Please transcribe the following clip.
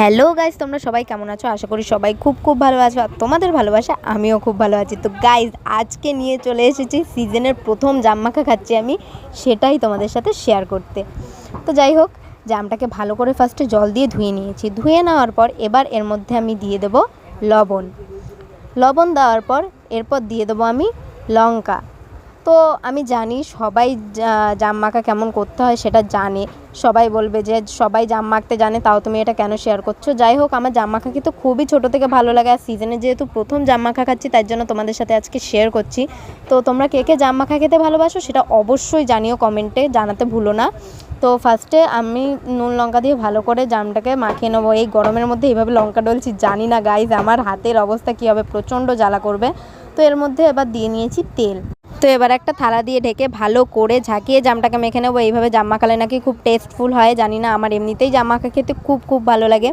Hello guys, তোমরা সবাই কেমন আছো? আশা করি সবাই খুব খুব ভালো আছো, আর তোমাদের ভালোবাসা আমিও খুব ভালো আছি। তো গাইজ, আজকে নিয়ে চলে এসেছি সিজনের প্রথম জাম মাখা খাচ্ছি আমি, সেটাই তোমাদের সাথে শেয়ার করতে। তো যাই হোক, জামটাকে ভালো করে ফার্স্টে জল দিয়ে ধুয়ে নিয়েছি। ধুয়ে নেওয়ার পর এবার এর মধ্যে আমি দিয়ে দেবো লবণ। লবণ দেওয়ার পর এরপর দিয়ে দেবো আমি লঙ্কা। তো আমি জানি সবাই জাম মাখা কেমন করতে হয় সেটা জানে, সবাই বলবে যে সবাই জাম মাখতে জানে, তাও তুমি এটা কেন শেয়ার করছো? যাই হোক, আমার জাম মাখা কিন্তু খুবই ছোটো থেকে ভালো লাগে, আর সিজনে যেহেতু প্রথম জাম মাখা খাচ্ছি তার জন্য তোমাদের সাথে আজকে শেয়ার করছি। তো তোমরা কে কে জাম মাখা খেতে ভালোবাসো সেটা অবশ্যই জানিও, কমেন্টে জানাতে ভুলো না। তো ফার্স্টে আমি নুন লঙ্কা দিয়ে ভালো করে জামটাকে মাখিয়ে নেবো। এই গরমের মধ্যে এইভাবে লঙ্কা ডলছি, জানি না গাইজ আমার হাতের অবস্থা কী হবে, প্রচণ্ড জ্বালা করবে। তো এর মধ্যে এবার দিয়ে নিয়েছি তেল। তো এবার একটা থালা দিয়ে ঢেকে ভালো করে ঝাঁকিয়ে জামটাকে মেখে নেবো। এইভাবে জাম মাখালে নাকি খুব টেস্টফুল হয়, জানি না, আমার এমনিতেই জাম মাখা খেতে খুব খুব ভালো লাগে।